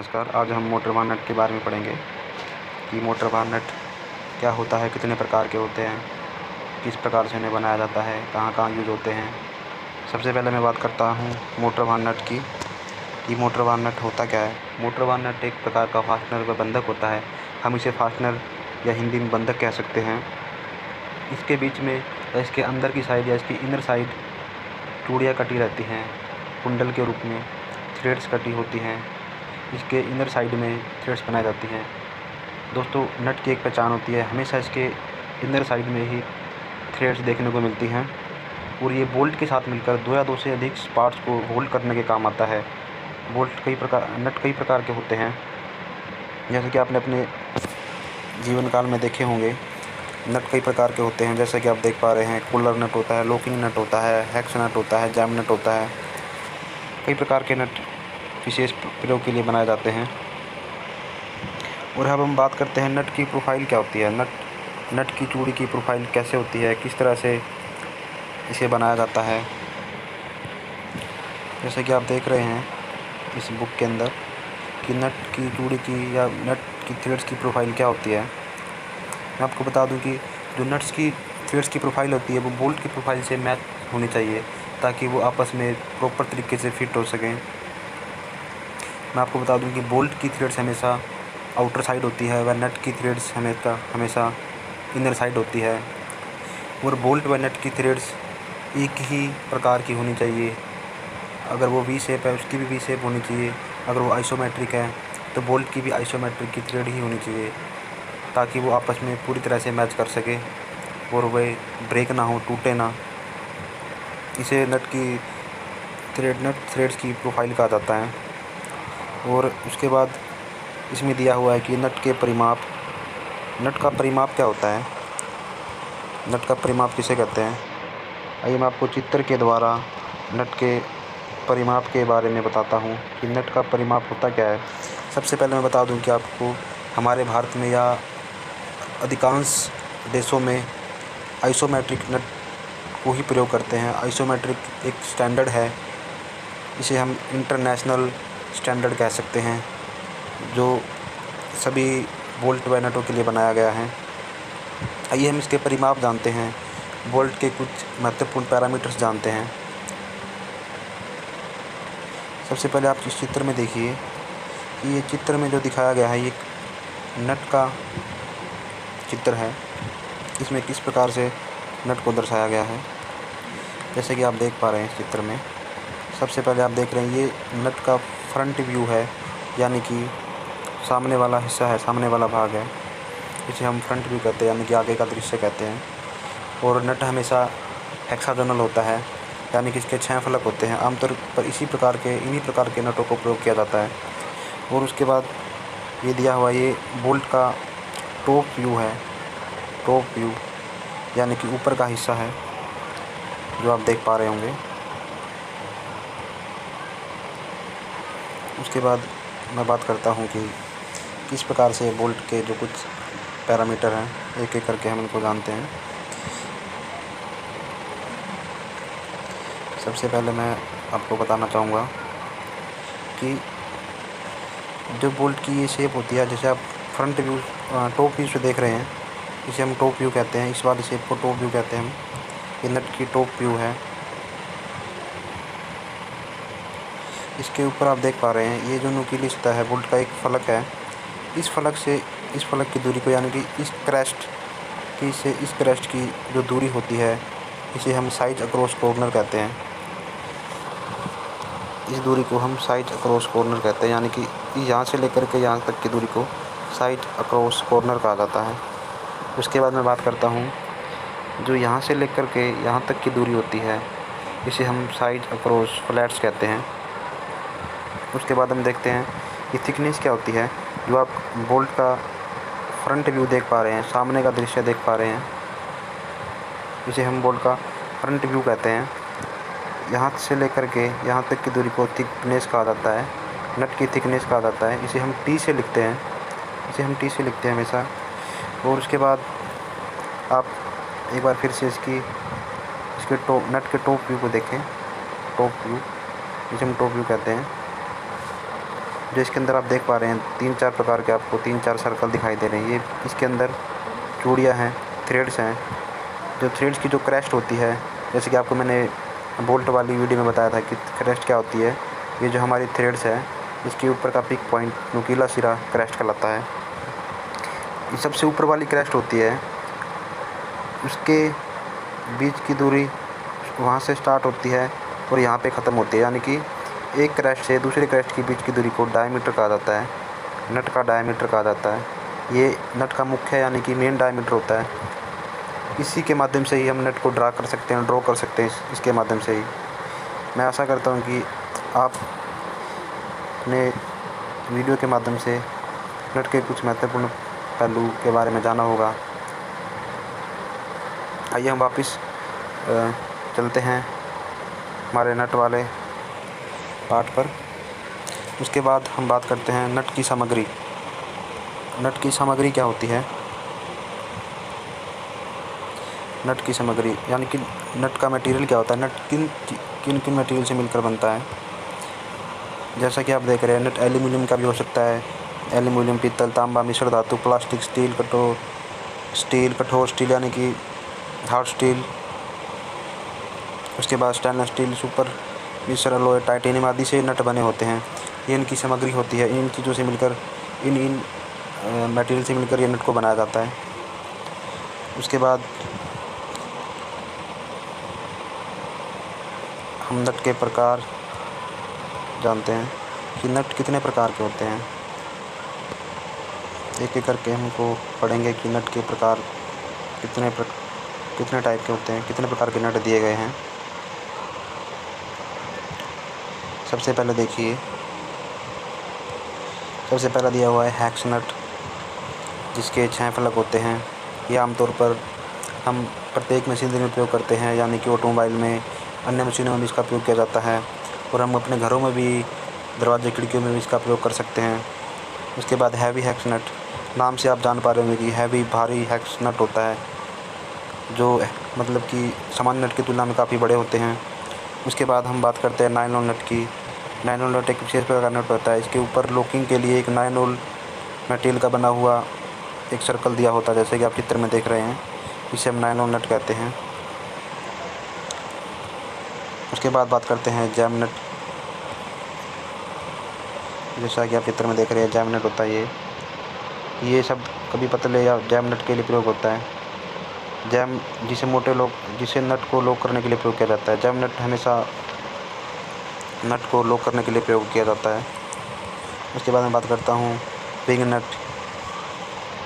नमस्कार। आज हम मोटर वाहन नट के बारे में पढ़ेंगे कि मोटर वाहन नट क्या होता है, कितने प्रकार के होते हैं, किस प्रकार से इन्हें बनाया जाता है, कहाँ कहाँ यूज़ होते हैं। सबसे पहले मैं बात करता हूँ मोटर वाहन नट की कि मोटर वाहन नट होता क्या है। मोटर वाहन नट एक प्रकार का फास्टनर व बंधक होता है। हम इसे फास्टनर या हिंदी में बंधक कह सकते हैं। इसके बीच में या इसके अंदर की साइड या इसकी इनर साइड चूड़ियाँ कटी रहती हैं कुंडल के रूप में, थ्रेड्स कटी होती हैं। इसके इनर साइड में थ्रेड्स बनाई जाती हैं। दोस्तों, नट की एक पहचान होती है, हमेशा इसके इनर साइड में ही थ्रेड्स देखने को मिलती हैं और ये बोल्ट के साथ मिलकर 2 या 2 से अधिक पार्ट्स को होल्ड करने के काम आता है। नट कई प्रकार के होते हैं, जैसे कि आपने अपने जीवन काल में देखे होंगे। नट कई प्रकार के होते हैं, जैसे कि आप देख पा रहे हैं, कूलर नट होता है, लॉकिंग नट होता है, हेक्स नट होता है, जैम नट होता है। कई प्रकार के नट विशेष प्रयोग के लिए बनाए जाते हैं। और अब हम बात करते हैं नट की प्रोफाइल क्या होती है। नट की चूड़ी की प्रोफाइल कैसे होती है, किस तरह से इसे बनाया जाता है। जैसे कि आप देख रहे हैं इस बुक के अंदर कि नट की चूड़ी की या नट की थ्रेड्स की प्रोफाइल क्या होती है। मैं आपको बता दूं कि जो नट्स की थ्रेड्स की प्रोफाइल होती है वो बोल्ट की प्रोफाइल से मैच होनी चाहिए ताकि वो आपस में प्रॉपर तरीके से फिट हो सकें। मैं आपको बता दूं कि बोल्ट की थ्रेड्स हमेशा आउटर साइड होती है व नट की थ्रेड्स हमेशा इनर साइड होती है। और बोल्ट व नट की थ्रेड्स एक ही प्रकार की होनी चाहिए। अगर वो वी शेप है उसकी भी वी शेप होनी चाहिए। अगर वो आइसोमेट्रिक है तो बोल्ट की भी आइसोमेट्रिक की थ्रेड ही होनी चाहिए ताकि वो आपस में पूरी तरह से मैच कर सके और वह ब्रेक ना हो, टूटे ना। इसे नट थ्रेड्स की प्रोफाइल कहा जाता है। और उसके बाद इसमें दिया हुआ है कि नट का परिमाप क्या होता है, नट का परिमाप किसे कहते हैं। आइए मैं आपको चित्र के द्वारा नट के परिमाप के बारे में बताता हूँ कि नट का परिमाप होता क्या है। सबसे पहले मैं बता दूँ कि आपको हमारे भारत में या अधिकांश देशों में आइसोमेट्रिक नट को ही प्रयोग करते हैं। आइसोमेट्रिक एक स्टैंडर्ड है, इसे हम इंटरनेशनल स्टैंडर्ड कह सकते हैं, जो सभी बोल्ट व नटों के लिए बनाया गया है। आइए हम इसके परिमाप जानते हैं, बोल्ट के कुछ महत्वपूर्ण पैरामीटर्स जानते हैं। सबसे पहले आप इस चित्र में देखिए कि ये चित्र में जो दिखाया गया है ये नट का चित्र है। इसमें किस प्रकार से नट को दर्शाया गया है, जैसे कि आप देख पा रहे हैं इस चित्र में। सबसे पहले आप देख रहे हैं ये नट का फ्रंट व्यू है, यानी कि सामने वाला हिस्सा है, सामने वाला भाग है, इसे हम फ्रंट व्यू कहते हैं, यानी कि आगे का दृश्य कहते हैं। और नट हमेशा हेक्सागोनल होता है, यानी कि इसके 6 फलक होते हैं। आमतौर पर इन्हीं प्रकार के नटों को प्रयोग किया जाता है। और उसके बाद ये दिया हुआ ये बोल्ट का टॉप व्यू है, टॉप व्यू यानी कि ऊपर का हिस्सा है जो आप देख पा रहे होंगे। उसके बाद मैं बात करता हूँ कि किस प्रकार से बोल्ट के जो कुछ पैरामीटर हैं एक एक करके हम इनको जानते हैं। सबसे पहले मैं आपको बताना चाहूँगा कि जो बोल्ट की ये शेप होती है, जैसे आप फ्रंट व्यू टॉप व्यू से देख रहे हैं, इसे हम टॉप व्यू कहते हैं। इस वाली शेप को टॉप व्यू कहते हैं हम। ये नट की टॉप व्यू है। इसके ऊपर आप देख पा रहे हैं ये जो नुकीली सतह है, बोल्ट का एक फलक है। इस फलक से इस फलक की दूरी को, यानी कि इस क्रेस्ट की जो दूरी होती है, इसे हम साइज अक्रॉस कॉर्नर कहते हैं। इस दूरी को हम साइज अक्रॉस कॉर्नर कहते हैं, यानी कि यहाँ से लेकर के यहाँ तक की दूरी को साइज अक्रॉस कॉर्नर कहा जाता है। उसके बाद मैं बात करता हूँ जो यहाँ से लेकर के यहाँ तक की दूरी होती है, इसे हम साइज अक्रॉस फ्लैट्स कहते हैं। उसके बाद हम देखते हैं कि थिकनेस क्या होती है। जो आप बोल्ट का फ्रंट व्यू देख पा रहे हैं, सामने का दृश्य देख पा रहे हैं, इसे हम बोल्ट का फ्रंट व्यू कहते हैं। यहाँ से लेकर के यहाँ तक की दूरी को थिकनेस कहा जाता है, नट की थिकनेस कहा जाता है। इसे हम टी से लिखते हैं, हमेशा। और उसके बाद आप एक बार फिर से इसके नट के टॉप व्यू को देखें, टॉप व्यू, इसे हम टॉप व्यू कहते हैं। जो इसके अंदर आप देख पा रहे हैं 3-4 प्रकार के आपको 3-4 सर्कल दिखाई दे रहे हैं। ये इसके अंदर चूड़ियाँ हैं, थ्रेड्स हैं। जो थ्रेड्स की जो क्रेस्ट होती है, जैसे कि आपको मैंने बोल्ट वाली वीडियो में बताया था कि क्रेस्ट क्या होती है। ये जो हमारी थ्रेड्स है, इसके ऊपर का पिक पॉइंट नुकीला सिरा क्रेस्ट कहलाता है। ये सबसे ऊपर वाली क्रेस्ट होती है, उसके बीच की दूरी वहाँ से स्टार्ट होती है और यहाँ पे ख़त्म होती है। यानी कि एक क्रेस्ट से दूसरे क्रेस्ट के बीच की दूरी को डायमीटर कहा जाता है, नट का डायमीटर कहा जाता है। ये नट का मुख्य यानी कि मेन डायमीटर होता है। इसी के माध्यम से ही हम नट को ड्रा कर सकते हैं इसके माध्यम से ही। मैं आशा करता हूँ कि आप ने वीडियो के माध्यम से नट के कुछ महत्वपूर्ण पहलू के बारे में जाना होगा। आइए हम वापस चलते हैं हमारे नट वाले पार्ट पर। उसके बाद हम बात करते हैं नट की सामग्री। नट की सामग्री क्या होती है? नट की सामग्री यानी कि नट का मटेरियल क्या होता है, नट किन किन मटेरियल से मिलकर बनता है। जैसा कि आप देख रहे हैं, नट एल्यूमिनियम का भी हो सकता है, एल्यूमिनियम, पीतल, तांबा, मिश्र धातु, प्लास्टिक, स्टील, कठोर स्टील यानी कि हार्ड स्टील। उसके बाद स्टेनलेस स्टील, सुपर मिश्र अलॉय, टाइटेनियम आदि से नट बने होते हैं। ये इनकी सामग्री होती है। इन चीज़ों से मिलकर इन मटेरियल से मिलकर ये नट को बनाया जाता है। उसके बाद हम नट के प्रकार जानते हैं कि नट कितने प्रकार के होते हैं। एक एक करके हमको पढ़ेंगे कि नट के प्रकार कितने टाइप के होते हैं, कितने प्रकार के नट दिए गए हैं। सबसे पहले देखिए, सबसे पहला दिया हुआ है हेक्स नट, जिसके 6 फलक होते हैं। ये आमतौर पर हम प्रत्येक मशीनरी में प्रयोग करते हैं, यानी कि ऑटोमोबाइल में, अन्य मशीनों में भी इसका प्रयोग किया जाता है और हम अपने घरों में भी, दरवाजे खिड़कियों में भी इसका प्रयोग कर सकते हैं। उसके बाद हैवी हेक्स नट, नाम से आप जान पा रहे होंगे कि हैवी भारी हेक्स नट होता है, जो मतलब कि सामान्य नट की तुलना में काफ़ी बड़े होते हैं। उसके बाद हम बात करते हैं नायलॉन नट की। नायलॉन नट एक विशेष प्रकार का नट होता है। इसके ऊपर लॉकिंग के लिए एक नायलॉन मटेरियल का बना हुआ एक सर्कल दिया होता है, जैसे कि आप चित्र में देख रहे हैं। इसे हम नायलॉन नट कहते हैं। उसके बाद बात करते हैं जैम नट। जैसा कि आप चित्र में देख रहे हैं, जैम नट होता है ये सब कभी पतले या जैम नट के लिए प्रयोग होता है। जैम जिसे नट को लॉक करने के लिए प्रयोग किया जाता है। जैम नट हमेशा नट को लॉक करने के लिए प्रयोग किया जाता है। उसके बाद मैं बात करता हूँ विंग नट,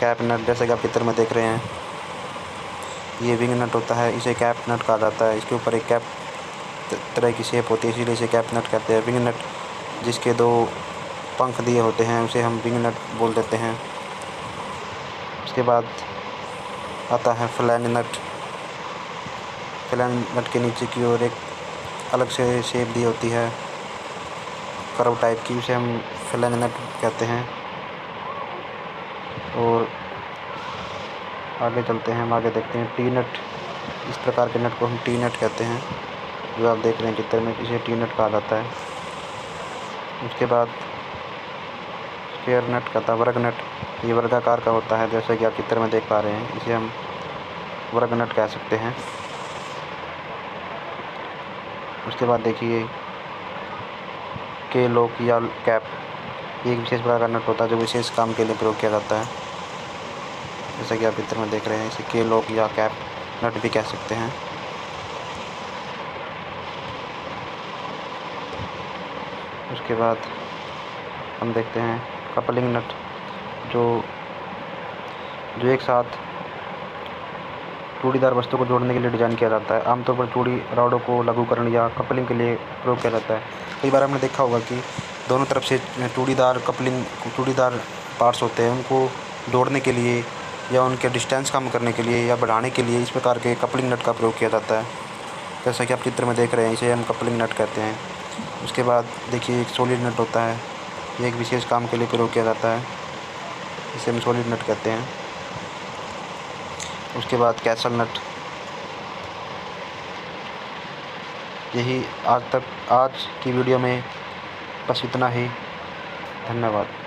कैप नट। जैसे कि आप चित्र में देख रहे हैं, ये विंग नट होता है, इसे कैप नट कहा जाता है। इसके ऊपर एक कैप तरह की शेप होती है, इसीलिए इसे कैप नट कहते हैं। विंग नट जिसके 2 पंख दिए होते हैं, उसे हम विंग नट बोल देते हैं। उसके बाद आता है फ्लैंज नट। फ्लैंज नट के नीचे की ओर एक अलग से शेप दी होती है, कर्व टाइप की, उसे हम फ्लैंज नट कहते हैं। और आगे चलते हैं, हम आगे देखते हैं टी नट। इस प्रकार के नट को हम टी नट कहते हैं, जो आप देख रहे हैं चित्र में, इसे टी नट कहा जाता है। उसके बाद स्क्वायर नट का था वर्ग नट। ये वर्गाकार का होता है, जैसे कि आप चित्र में देख पा रहे हैं, इसे हम वर्ग नट कह सकते हैं। उसके बाद देखिए के लॉक या कैप, ये एक विशेष प्रकार का नट होता है जो विशेष काम के लिए प्रयोग किया जाता है। जैसा कि आप चित्र में देख रहे हैं, इसे के लॉक या कैप नट भी कह सकते हैं। उसके बाद हम देखते हैं कपलिंग नट, जो एक साथ चूड़ीदार वस्तु को जोड़ने के लिए डिज़ाइन किया जाता है। आमतौर पर चूड़ी रॉडों को लघुकरण या कपलिंग के लिए प्रयोग किया जाता है। कई बार हमने देखा होगा कि दोनों तरफ से चूड़ीदार पार्ट्स होते हैं, उनको जोड़ने के लिए या उनके डिस्टेंस कम करने के लिए या बढ़ाने के लिए इस प्रकार के कपलिंग नट का प्रयोग किया जाता है। जैसा कि आप चित्र में देख रहे हैं, इसे हम कपलिंग नट कहते हैं। उसके बाद देखिए एक सॉलिड नट होता है, ये एक विशेष काम के लिए प्रयोग किया जाता है, इसे हम सॉलिड नट कहते हैं। उसके बाद कैसल नट। यही आज की वीडियो में बस इतना ही। धन्यवाद।